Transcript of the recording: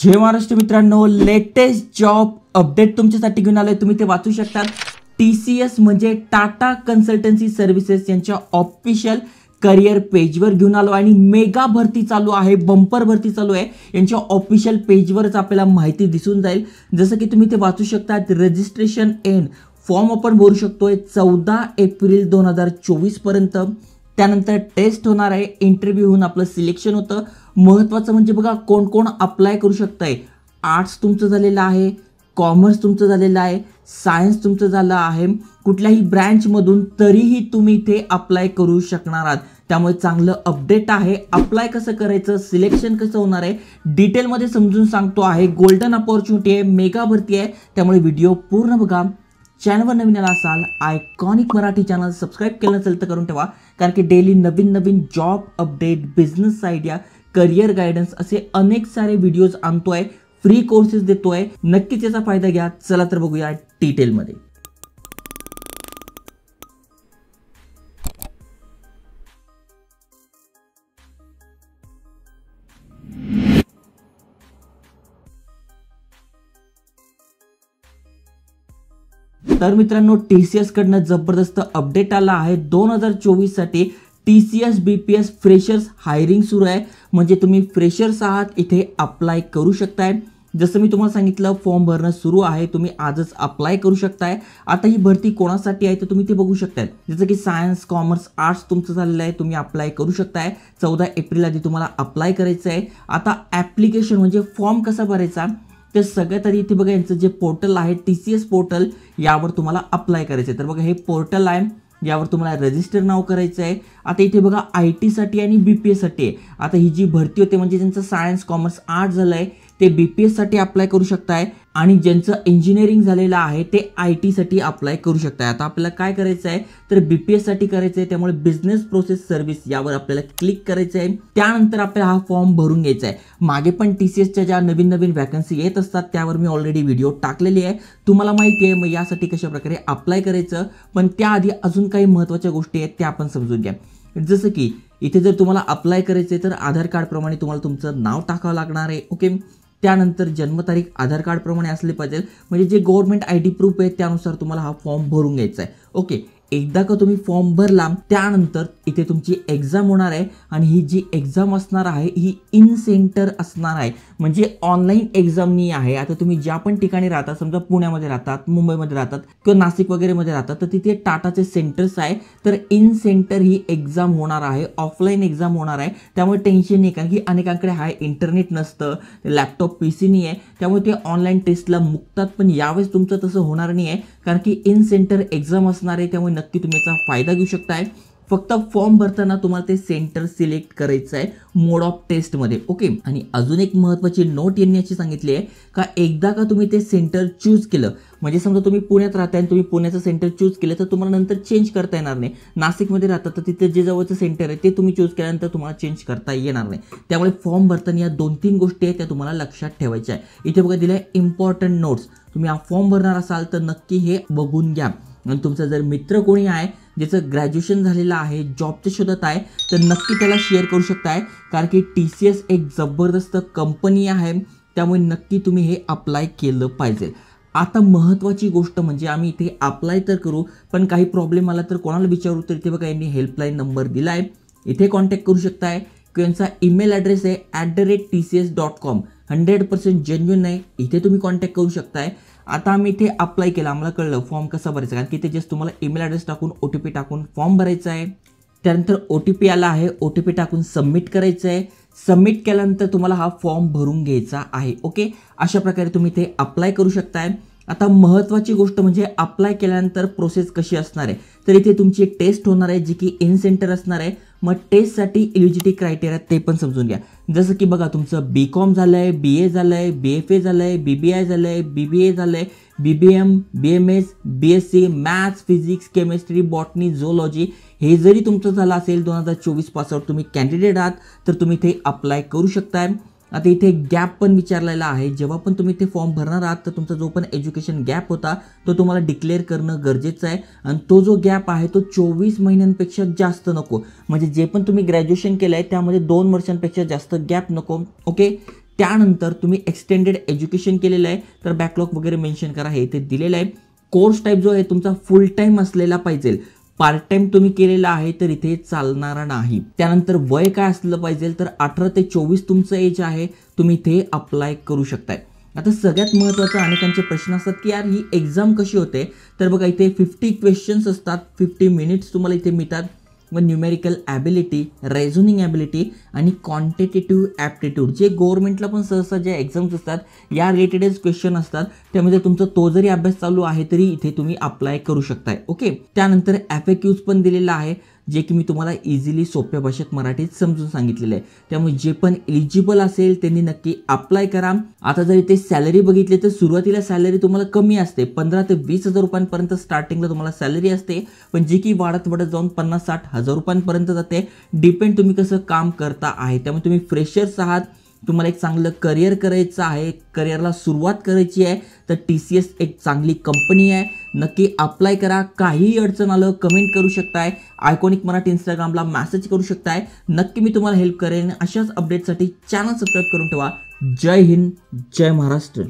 जय महाराष्ट्र मित्रांनो, latest job update तुमच्यासाठी घेऊन आलोय. तुम्ही ते वाचू शकता. TCS म्हणजे टाटा कन्सल्टन्सी सर्व्हिसेस यांच्या ऑफिशियल करिअर पेजवर घेऊन आलो आणि मेगा भरती चालू आहे, बंपर भरती चालू आहे. यांच्या ऑफिशियल पेजवरच आपल्याला माहिती दिसून जाईल. जसं की तुम्ही ते वाचू शकता. रजिस्ट्रेशन एंड फॉर्म आपण भरू शकतोय 14 एप्रिल 2024 पर्यंत. त्यानंतर टेस्ट होणार आहे, इंटरव्ह्यू होऊन आपलं सिलेक्शन होतं. महत्त्वाचं म्हणजे बघा कोण कोण अप्लाय करू शकताय. आर्ट्स तुमचं झालेलं आहे, कॉमर्स तुमचं झालेलं आहे, सायन्स तुमचं झालं आहे, कुठल्याही ब्रँचमधून तरीही तुम्ही इथे अप्लाय करू शकणार आहात. त्यामुळे चांगलं अपडेट आहे. अप्लाय कसं करायचं, सिलेक्शन कसं होणार आहे, डिटेलमध्ये समजून सांगतो आहे. गोल्डन अपॉर्च्युनिटी आहे, मेगा भरती आहे. त्यामुळे व्हिडिओ पूर्ण बघा. चॅनलवर नवीन आला असाल, आयकॉनिक मराठी चॅनल सबस्क्राईब केलं नसेल तर करून ठेवा, कारण की डेली नवीन नवीन job update, business idea, career guidance असे अनेक सारे व्हिडिओज आणतोय, फ्री कोर्सेस देतोय. नक्कीच याचा फायदा घ्या. चला तर बघूया डिटेलमध्ये. तर मित्रांनो, TCS कडनं जबरदस्त अपडेट आला आहे. 2024 साठी TCS BPS फ्रेशर्स हायरिंग सुरू आहे. म्हणजे तुम्ही फ्रेशर्स आहात, इथे अप्लाय करू शकताय. जसं मी तुम्हाला सांगितलं, फॉर्म भरणं सुरू आहे, तुम्ही आजच अप्लाय करू शकताय. आता ही भरती कोणासाठी आहे तर तुम्ही ते बघू शकताय. जसं की सायन्स, कॉमर्स, आर्ट्स तुमचं झालेलं आहे, तुम्ही अप्लाय करू शकताय. 14 एप्रिल आधी तुम्हाला अप्लाय करायचं आहे. आता ॲप्लिकेशन म्हणजे फॉर्म कसा भरायचा, तर सगळ्यात आधी इथे बघा यांचं जे पोर्टल आहे TCS पोर्टल, यावर तुम्हाला अप्लाय करायचं आहे. तर बघा हे पोर्टल आहे, यावर तुम्हाला रजिस्टर नाव करायचं आहे. आता इथे बघा IT साठी आणि BPS साठी आहे. आता ही जी भरती होते म्हणजे ज्यांचं सायन्स, कॉमर्स, आर्ट्स झालं आहे ते BPS साठी अप्लाय करू शकताय आणि ज्यांचं इंजिनिअरिंग झालेलं आहे ते IT साठी अप्लाय करू शकताय. आता आपल्याला काय करायचं आहे तर BPS साठी करायचं आहे. त्यामुळे बिझनेस प्रोसेस सर्व्हिस यावर आपल्याला क्लिक करायचं आहे. त्यानंतर आपल्याला हा फॉर्म भरून घ्यायचा आहे. मागे पण TCSच्या ज्या नवीन नवीन वॅकन्सी येत असतात त्यावर मी ऑलरेडी व्हिडिओ टाकलेली आहे, तुम्हाला माहिती आहे. मग यासाठी कशा प्रकारे अप्लाय करायचं, पण त्याआधी अजून काही महत्त्वाच्या गोष्टी आहेत त्या आपण समजून घ्या. जसं की इथे जर तुम्हाला अप्लाय करायचं आहे तर आधार कार्ड प्रमाणे तुम्हाला तुमचं नाव टाकावं लागणार आहे. ओके. त्यानंतर जन्मतारीख आधार कार्ड प्रमाणे असले पाहिजे, म्हणजे जे गव्हर्नमेंट ID प्रूफ आहे त्यानुसार तुम्हाला हा फॉर्म भरून घ्यायचा आहे. ओके. एकदा का तुम्ही फॉर्म भरला त्यानंतर इथे तुमची एक्झाम होणार आहे आणि ही जी एक्झाम असणार आहे ही इन सेंटर असणार आहे, म्हणजे ऑनलाईन एक्झाम नाही आहे. आता तुम्ही ज्या पण ठिकाणी राहता, समजा पुण्यामध्ये राहतात, मुंबईमध्ये राहतात किंवा नाशिक वगैरेमध्ये राहतात, तर तिथे टाटाचे सेंटर्स आहे. तर इन सेंटर ही एक्झाम होणार आहे, ऑफलाईन एक्झाम होणार आहे. त्यामुळे टेन्शन नाही, कारण की अनेकांकडे हाय इंटरनेट नसतं, लॅपटॉप PC नाही आहे, त्यामुळे ते ऑनलाईन टेस्टला मुकतात. पण यावेळेस तुमचं तसं होणार नाही आहे, कारण की इन सेंटर एक्झाम असणार आहे. त्यामुळे नक्की तुम्ही याचा फायदा घेऊ शकताय. फक्त फॉर्म भरताना तुम्हाला ते सेंटर सिलेक्ट करायचं आहे मोड ऑफ टेस्टमध्ये. ओके. आणि अजून एक महत्त्वाची नोट यांनी अशी सांगितली आहे का एकदा का तुम्ही ते सेंटर चूज केलं, म्हणजे समजा तुम्ही पुण्यात राहताय आणि तुम्ही पुण्याचं सेंटर चूज केलं तर तुम्हाला नंतर चेंज करता येणार नाही. नाशिकमध्ये राहतात तर तिथे जे जवळचं सेंटर आहे ते तुम्ही चूज केल्यानंतर तुम्हाला चेंज करता येणार नाही. त्यामुळे फॉर्म भरताना या 2-3 गोष्टी आहेत त्या तुम्हाला लक्षात ठेवायच्या आहे. इथे बघा दिलं आहे इम्पॉर्टंट नोट्स. तुम्ही हा फॉर्म भरणार असाल तर नक्की हे बघून घ्या. आणि तुमचा जर मित्र कोणी आहे ज्याचं ग्रॅज्युएशन झालेलं आहे, जॉबच्या शोधात आहे, तर नक्की त्याला शेअर करू शकताय, कारण की TCS एक जबरदस्त कंपनी आहे. त्यामुळे नक्की तुम्ही हे अप्लाय केलं पाहिजे. आता महत्त्वाची गोष्ट म्हणजे आम्ही इथे अप्लाय तर करू, पण काही प्रॉब्लेम आला तर कोणाला विचारू, तर इथे बघा यांनी हेल्पलाईन नंबर दिला आहे, इथे कॉन्टॅक्ट करू शकताय. यांचा ईमेल ॲड्रेस आहे @tcs.com, 100% जेन्युइन आहे. इथे तुम्ही कॉन्टॅक्ट करू शकताय. आता आम्ही इथे अप्लाय केला, आम्हाला कळलं फॉर्म कसा भरायचा, कारण की इथे जस्ट तुम्हाला ईमेल ॲड्रेस टाकून OTP टाकून फॉर्म भरायचा आहे. त्यानंतर OTP आला आहे, OTP टाकून सबमिट करायचं आहे. सबमिट केल्यानंतर तुम्हाला हा फॉर्म भरून घ्यायचा आहे. ओके. अशा प्रकारे तुम्ही इथे अप्लाय करू शकताय. आता महत्त्वाची गोष्ट म्हणजे अप्लाय केल्यानंतर प्रोसेस कशी असणार आहे, तर इथे तुमची एक टेस्ट होणार आहे जी की इन सेंटर असणार आहे. मग टेस्टसाठी एलिजिबिलिटी क्रायटेरिया ते पण समजून घ्या. जसं की बघा तुमचं BCom झालं आहे, BA झालं आहे, BFA झालं आहे, BBI झालं आहे, BBA झालं आहे, BBM, BMS, BSc, maths, physics, chemistry, botany, zoology हे जरी तुमचं झालं असेल 2024 पासआउट तुम्ही कॅन्डिडेट आहात तर तुम्ही इथे अप्लाय करू शकताय. आता इथे गॅप पण विचारलेला आहे. जेव्हा पण तुम्ही इथे फॉर्म भरणार आहात तर तुमचा जो पण एज्युकेशन गॅप होता तो तुम्हाला डिक्लेअर करणं गरजेचं आहे. आणि तो जो गॅप आहे तो 24 महिन्यांपेक्षा जास्त नको. म्हणजे जे पण तुम्ही ग्रॅज्युएशन केलं आहे त्यामध्ये 2 वर्षांपेक्षा जास्त गॅप नको. ओके. त्यानंतर तुम्ही एक्सटेंडेड एज्युकेशन केलेलं आहे तर बॅकलॉग वगैरे मेन्शन करा, हे ते दिलेलं आहे. कोर्स टाईप जो आहे तुमचा फुल टाईम असलेला पाहिजे, पार्ट टाइम तुम्ही केलेला आहे तर इथे चालणार नाही. त्यानंतर वय काय असलं पाहिजे तर 18 ते 24 तुमचं एज आहे, तुम्ही इथे अप्लाय करू शकताय. आता सगळ्यात महत्त्वाचा अनेकांचे प्रश्न असतात की यार ही एक्झाम कशी होते, तर बघा इथे 50 क्वेश्चन्स असतात, 50 मिनिट्स तुम्हाला इथे मिळतात. मग न्यूमेरिकल ॲबिलिटी, रेझोनिंग ॲबिलिटी आणि क्वांटिटेटिव्ह ॲप्टिट्यूड, जे गव्हर्नमेंटला पण सहसा जे एक्झाम्स असतात या रिलेटेडच क्वेश्चन असतात, त्यामध्ये तुमचा तो जरी अभ्यास चालू आहे तरी इथे तुम्ही अप्लाय करू शकताय. ओके, त्यानंतर FAQs पण दिलेला आहे, जे की मी तुम्हाला इझिली सोप्या भाषेत मराठीत समजून सांगितलेलं आहे. त्यामुळे जे पण एलिजिबल असेल त्यांनी नक्की अप्लाय करा. आता जर इथे सॅलरी बघितली तर सुरुवातीला सॅलरी तुम्हाला कमी असते, 15 ते 20,000 रुपयांपर्यंत स्टार्टिंगला तुम्हाला सॅलरी असते, पण जी की वाढत जाऊन 50-60 हजार रुपयांपर्यंत जाते. डिपेंड तुम्ही कसं काम करता आहे. त्यामुळे तुम्ही फ्रेशर्स आहात, तुम्हाला एक चांगलं करिअर करायचं आहे, करिअरला सुरुवात करायची आहे, तर TCS एक चांगली कंपनी आहे, नक्की अप्लाय करा. काहीही अडचण आलं कमेंट करू शकताय, आयकॉनिक मराठी इंस्टाग्रामला मेसेज करू शकताय, नक्की मी तुम्हाला हेल्प करेन. अशाच अपडेटसाठी चॅनल सबस्क्राईब करून ठेवा. जय हिंद, जय महाराष्ट्र.